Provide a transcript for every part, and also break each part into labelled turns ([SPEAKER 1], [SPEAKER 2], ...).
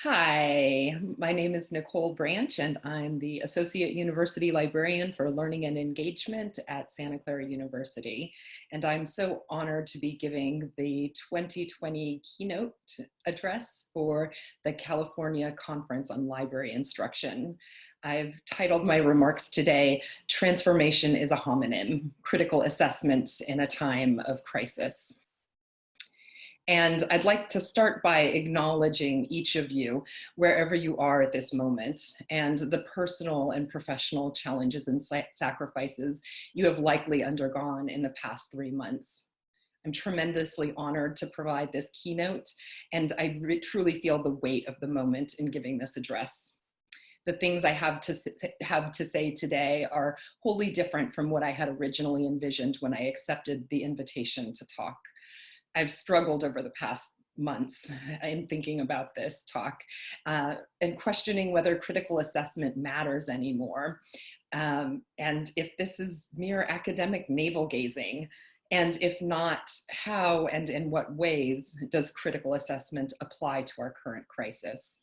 [SPEAKER 1] Hi, my name is Nicole Branch, and I'm the Associate University Librarian for Learning and Engagement at Santa Clara University. And I'm so honored to be giving the 2020 keynote address for the California Conference on Library Instruction. I've titled my remarks today, Transformation is a Homonym, Critical Assessment in a Time of Crisis. And I'd like to start by acknowledging each of you, wherever you are at this moment, and the personal and professional challenges and sacrifices you have likely undergone in the past 3 months. I'm tremendously honored to provide this keynote, and I truly feel the weight of the moment in giving this address. The things I have to say today are wholly different from what I had originally envisioned when I accepted the invitation to talk. I've struggled over the past months in thinking about this talk and questioning whether critical assessment matters anymore. And if this is mere academic navel gazing, and if not, how and in what ways does critical assessment apply to our current crisis?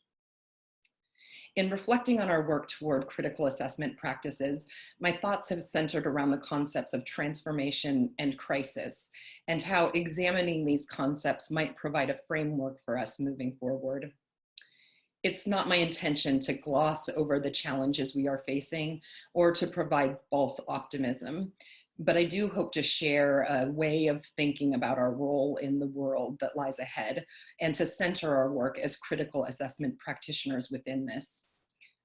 [SPEAKER 1] In reflecting on our work toward critical assessment practices, my thoughts have centered around the concepts of transformation and crisis, and how examining these concepts might provide a framework for us moving forward. It's not my intention to gloss over the challenges we are facing or to provide false optimism, but I do hope to share a way of thinking about our role in the world that lies ahead and to center our work as critical assessment practitioners within this.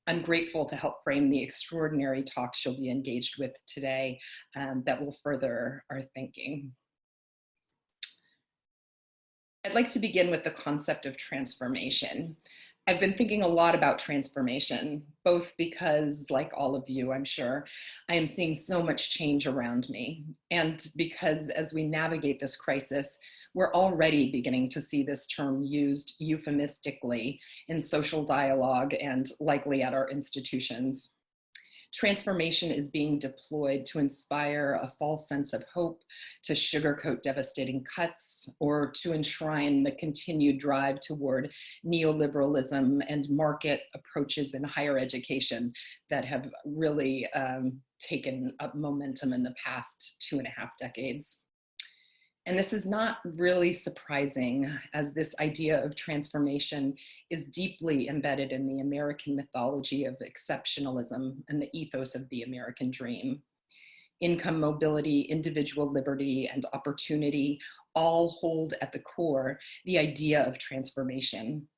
[SPEAKER 1] I'm grateful to help frame the extraordinary talks you'll be engaged with today that will further our thinking. I'd like to begin with the concept of transformation. I've been thinking a lot about transformation, both because, like all of you, I'm sure, I am seeing so much change around me, and because as we navigate this crisis, we're already beginning to see this term used euphemistically in social dialogue and likely at our institutions. Transformation is being deployed to inspire a false sense of hope, to sugarcoat devastating cuts, or to enshrine the continued drive toward neoliberalism and market approaches in higher education that have really taken up momentum in the past 2.5 decades. And this is not really surprising, as this idea of transformation is deeply embedded in the American mythology of exceptionalism and the ethos of the American dream. Income mobility, individual liberty, and opportunity all hold at the core the idea of transformation.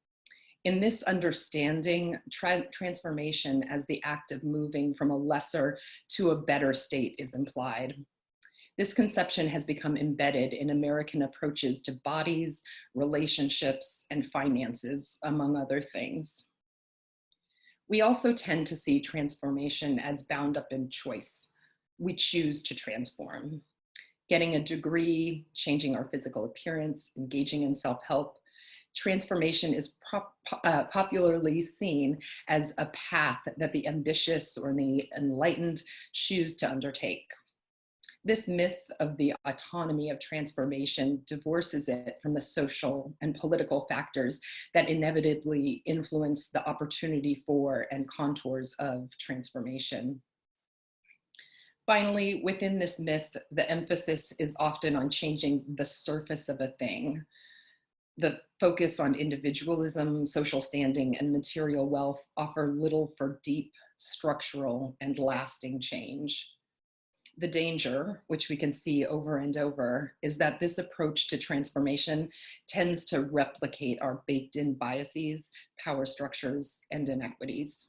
[SPEAKER 1] In this understanding, transformation as the act of moving from a lesser to a better state is implied. This conception has become embedded in American approaches to bodies, relationships, and finances, among other things. We also tend to see transformation as bound up in choice. We choose to transform. Getting a degree, changing our physical appearance, engaging in self-help. Transformation is popularly seen as a path that the ambitious or the enlightened choose to undertake. This myth of the autonomy of transformation divorces it from the social and political factors that inevitably influence the opportunity for and contours of transformation. Finally, within this myth, the emphasis is often on changing the surface of a thing. The focus on individualism, social standing, and material wealth offer little for deep, structural, and lasting change. The danger, which we can see over and over, is that this approach to transformation tends to replicate our baked-in biases, power structures, and inequities.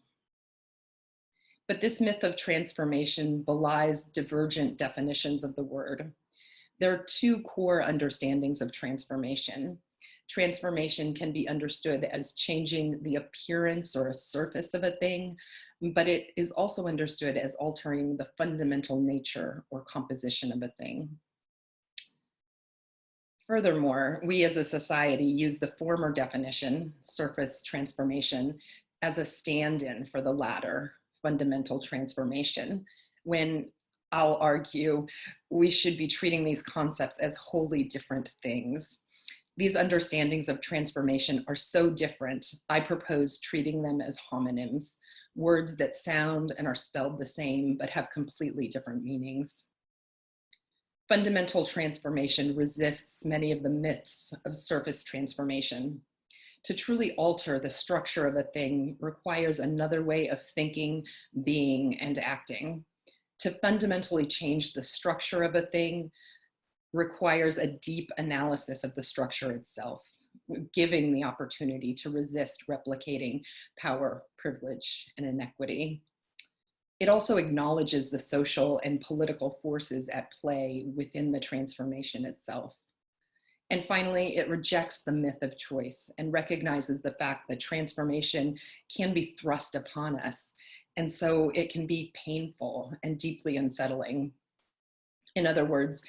[SPEAKER 1] But this myth of transformation belies divergent definitions of the word. There are two core understandings of transformation. Transformation can be understood as changing the appearance or a surface of a thing, but it is also understood as altering the fundamental nature or composition of a thing. Furthermore, we as a society use the former definition, surface transformation, as a stand-in for the latter, fundamental transformation, when I'll argue we should be treating these concepts as wholly different things. These understandings of transformation are so different, I propose treating them as homonyms, words that sound and are spelled the same but have completely different meanings. Fundamental transformation resists many of the myths of surface transformation. To truly alter the structure of a thing requires another way of thinking, being, and acting. To fundamentally change the structure of a thing requires a deep analysis of the structure itself, giving the opportunity to resist replicating power, privilege, and inequity. It also acknowledges the social and political forces at play within the transformation itself. And finally, it rejects the myth of choice and recognizes the fact that transformation can be thrust upon us. And so it can be painful and deeply unsettling. In other words,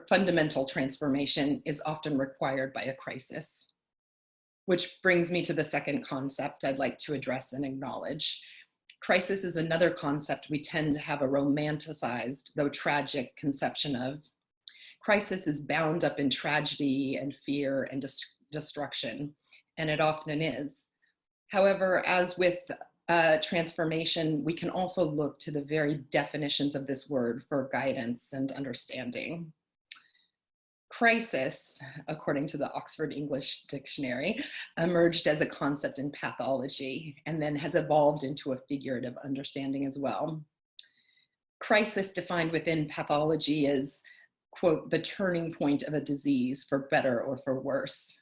[SPEAKER 1] fundamental transformation is often required by a crisis. Which brings me to the second concept I'd like to address and acknowledge. Crisis is another concept we tend to have a romanticized, though tragic, conception of. Crisis is bound up in tragedy and fear and destruction, and it often is. However, as with transformation, we can also look to the very definitions of this word for guidance and understanding. Crisis, according to the Oxford English Dictionary, emerged as a concept in pathology and then has evolved into a figurative understanding as well. Crisis defined within pathology is, quote, the turning point of a disease for better or for worse,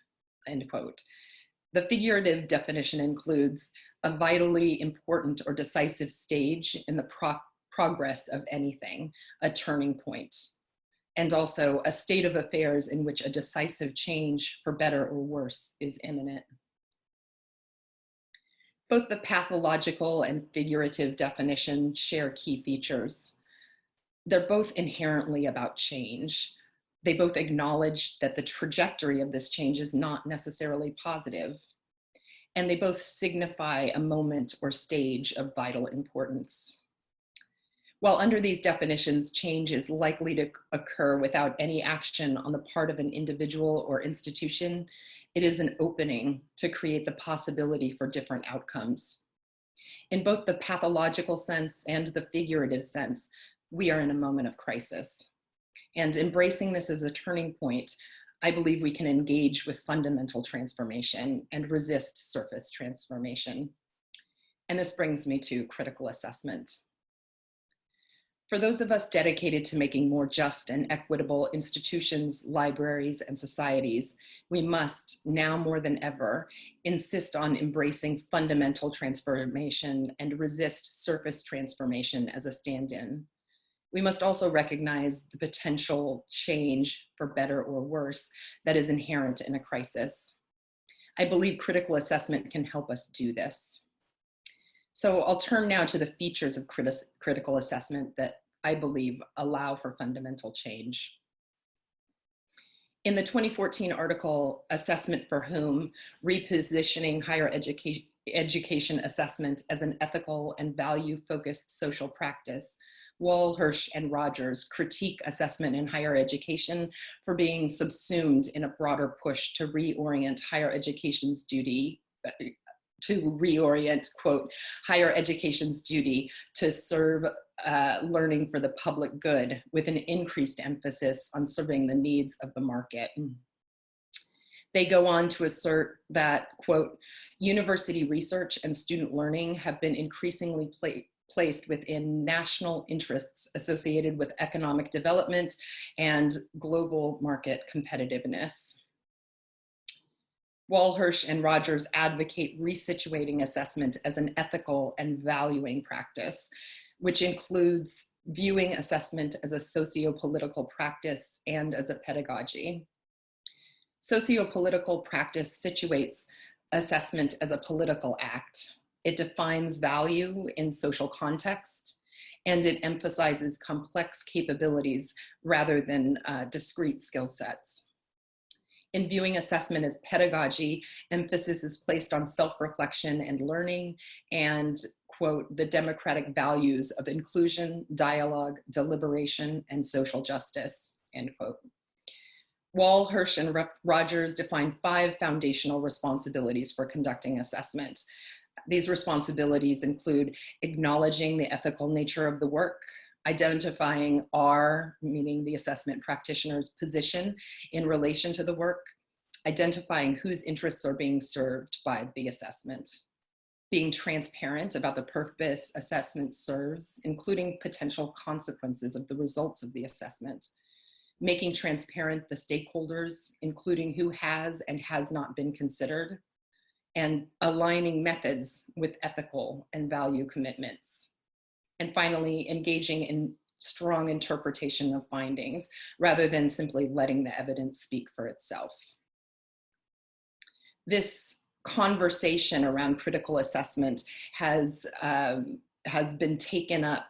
[SPEAKER 1] end quote. The figurative definition includes a vitally important or decisive stage in the progress of anything, a turning point, and also a state of affairs in which a decisive change for better or worse is imminent. Both the pathological and figurative definition share key features. They're both inherently about change. They both acknowledge that the trajectory of this change is not necessarily positive. And they both signify a moment or stage of vital importance. While under these definitions, change is likely to occur without any action on the part of an individual or institution, it is an opening to create the possibility for different outcomes. In both the pathological sense and the figurative sense, we are in a moment of crisis. And embracing this as a turning point, I believe we can engage with fundamental transformation and resist surface transformation. And this brings me to critical assessment. For those of us dedicated to making more just and equitable institutions, libraries, and societies, we must, now more than ever, insist on embracing fundamental transformation and resist surface transformation as a stand-in. We must also recognize the potential change for better or worse that is inherent in a crisis. I believe critical assessment can help us do this. So I'll turn now to the features of critical assessment that I believe allow for fundamental change. In the 2014 article, Assessment for Whom? Repositioning Higher Education Assessment as an Ethical and Value-Focused Social Practice, Walhirsch and Rogers critique assessment in higher education for being subsumed in a broader push to reorient higher education's duty, quote, higher education's duty to serve learning for the public good with an increased emphasis on serving the needs of the market. They go on to assert that, quote, university research and student learning have been increasingly placed within national interests associated with economic development and global market competitiveness. Walhirsch and Rogers advocate resituating assessment as an ethical and valuing practice, which includes viewing assessment as a socio-political practice and as a pedagogy. Socio-political practice situates assessment as a political act. It defines value in social context, and it emphasizes complex capabilities rather than discrete skill sets. In viewing assessment as pedagogy, emphasis is placed on self-reflection and learning and, quote, the democratic values of inclusion, dialogue, deliberation, and social justice, end quote. Wall, Hirsch, and Rogers define 5 foundational responsibilities for conducting assessment. These responsibilities include acknowledging the ethical nature of the work, identifying our, meaning the assessment practitioner's position in relation to the work, identifying whose interests are being served by the assessment, being transparent about the purpose assessment serves, including potential consequences of the results of the assessment, making transparent the stakeholders, including who has and has not been considered, and aligning methods with ethical and value commitments. And finally, engaging in strong interpretation of findings rather than simply letting the evidence speak for itself. This conversation around critical assessment has been taken up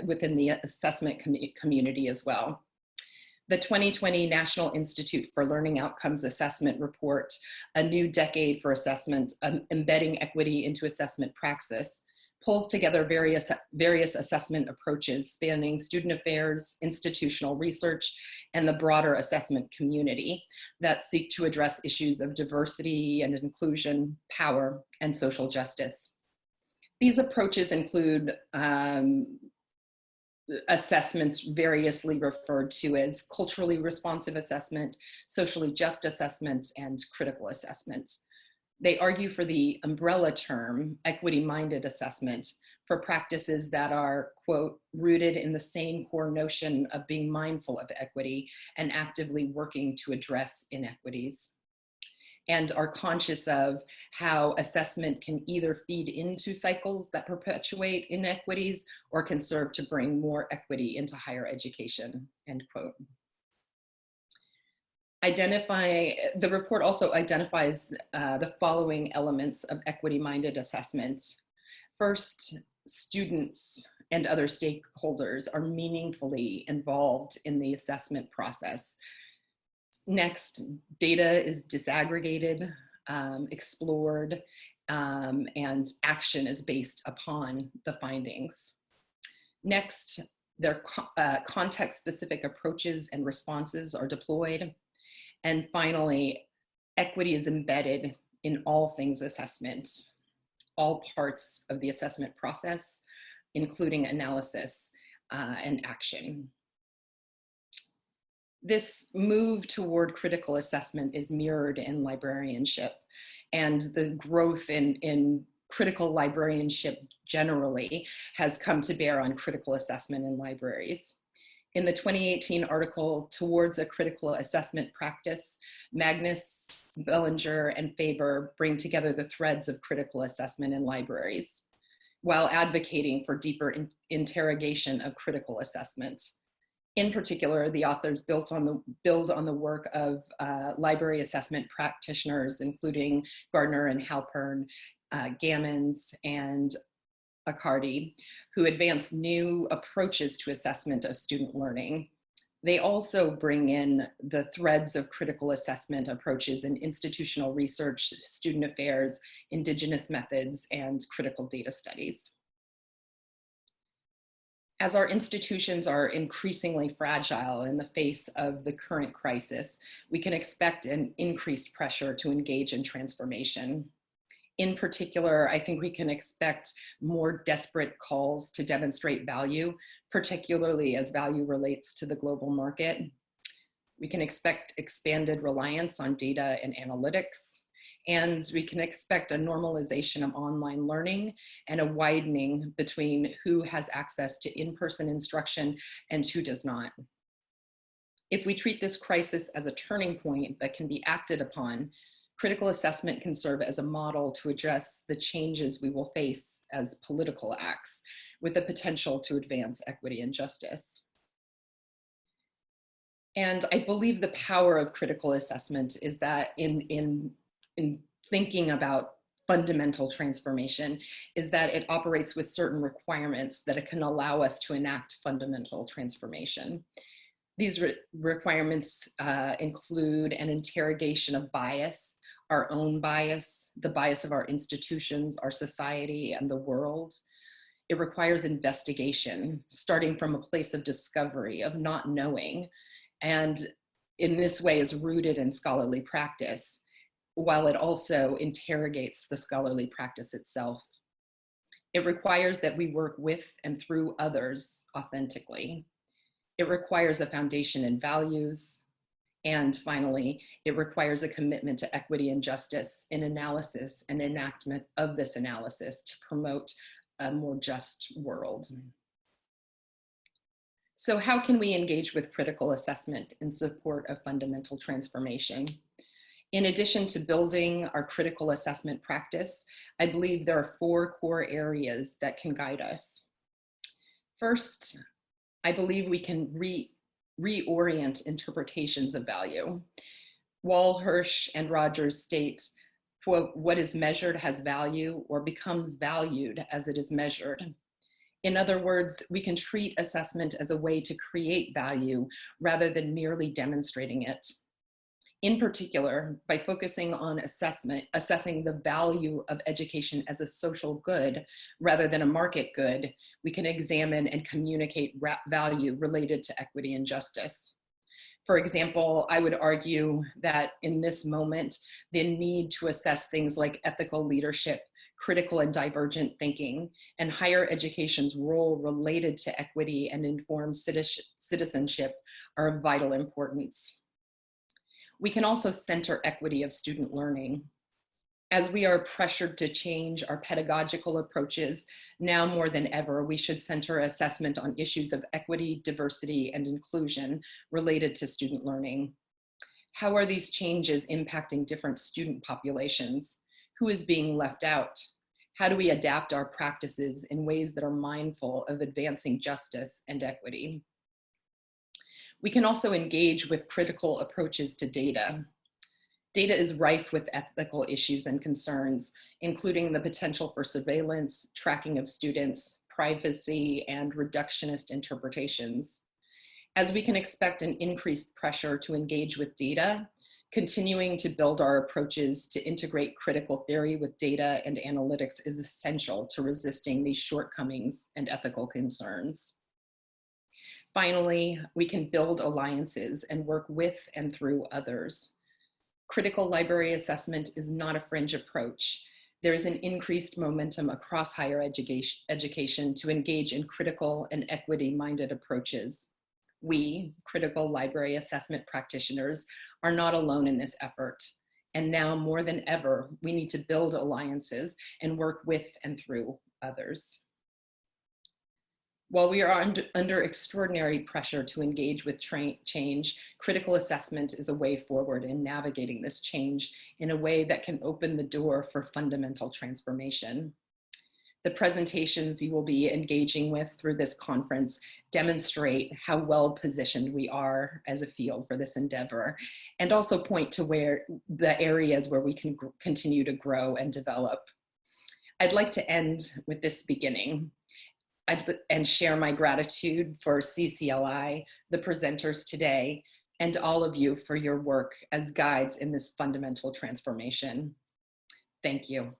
[SPEAKER 1] within the assessment community as well. The 2020 National Institute for Learning Outcomes Assessment Report, A New Decade for Assessment, Embedding Equity into Assessment Praxis, pulls together various assessment approaches spanning student affairs, institutional research, and the broader assessment community that seek to address issues of diversity and inclusion, power, and social justice. These approaches include assessments variously referred to as culturally responsive assessment, socially just assessments, and critical assessments. They argue for the umbrella term, equity-minded assessment, for practices that are, quote, rooted in the same core notion of being mindful of equity and actively working to address inequities, and are conscious of how assessment can either feed into cycles that perpetuate inequities or can serve to bring more equity into higher education, end quote. The report also identifies the following elements of equity-minded assessments. First, students and other stakeholders are meaningfully involved in the assessment process. Next, data is disaggregated, explored, and action is based upon the findings. Next, their context-specific approaches and responses are deployed. And finally, equity is embedded in all things assessment, all parts of the assessment process, including analysis and action. This move toward critical assessment is mirrored in librarianship, and the growth in critical librarianship generally has come to bear on critical assessment in libraries. In the 2018 article, Towards a Critical Assessment Practice, Magnus, Bellinger, and Faber bring together the threads of critical assessment in libraries, while advocating for deeper interrogation of critical assessments. In particular, the authors build on the work of library assessment practitioners, including Gardner and Halpern, Gammons, and Accardi, who advance new approaches to assessment of student learning. They also bring in the threads of critical assessment approaches in institutional research, student affairs, indigenous methods, and critical data studies. As our institutions are increasingly fragile in the face of the current crisis, we can expect an increased pressure to engage in transformation. In particular, I think we can expect more desperate calls to demonstrate value, particularly as value relates to the global market. We can expect expanded reliance on data and analytics, and we can expect a normalization of online learning and a widening between who has access to in-person instruction and who does not. If we treat this crisis as a turning point that can be acted upon, critical assessment can serve as a model to address the changes we will face as political acts with the potential to advance equity and justice. And I believe the power of critical assessment is that in thinking about fundamental transformation is that it operates with certain requirements that it can allow us to enact fundamental transformation. These requirements include an interrogation of bias, our own bias, the bias of our institutions, our society, and the world. It requires investigation, starting from a place of discovery, of not knowing, and in this way is rooted in scholarly practice, while it also interrogates the scholarly practice itself. It requires that we work with and through others authentically. It requires a foundation in values. And finally, it requires a commitment to equity and justice in analysis and enactment of this analysis to promote a more just world. So how can we engage with critical assessment in support of fundamental transformation? In addition to building our critical assessment practice, I believe there are 4 core areas that can guide us. First, I believe we can reorient interpretations of value. Wall, Hirsch, and Rogers state, quote, "What is measured has value or becomes valued as it is measured." In other words, we can treat assessment as a way to create value rather than merely demonstrating it. In particular, by focusing on assessing the value of education as a social good rather than a market good, we can examine and communicate value related to equity and justice. For example, I would argue that in this moment, the need to assess things like ethical leadership, critical and divergent thinking, and higher education's role related to equity and informed citizenship are of vital importance. We can also center equity of student learning. As we are pressured to change our pedagogical approaches, now more than ever, we should center assessment on issues of equity, diversity, and inclusion related to student learning. How are these changes impacting different student populations? Who is being left out? How do we adapt our practices in ways that are mindful of advancing justice and equity? We can also engage with critical approaches to data. Data is rife with ethical issues and concerns, including the potential for surveillance, tracking of students, privacy, and reductionist interpretations. As we can expect an increased pressure to engage with data, continuing to build our approaches to integrate critical theory with data and analytics is essential to resisting these shortcomings and ethical concerns. Finally, we can build alliances and work with and through others. Critical library assessment is not a fringe approach. There is an increased momentum across higher education to engage in critical and equity-minded approaches. We, critical library assessment practitioners, are not alone in this effort. And now more than ever, we need to build alliances and work with and through others. While we are under extraordinary pressure to engage with change, critical assessment is a way forward in navigating this change in a way that can open the door for fundamental transformation. The presentations you will be engaging with through this conference demonstrate how well positioned we are as a field for this endeavor, and also point to where the areas where we can continue to grow and develop. I'd like to end with this beginning and share my gratitude for CCLI, the presenters today, and all of you for your work as guides in this fundamental transformation. Thank you.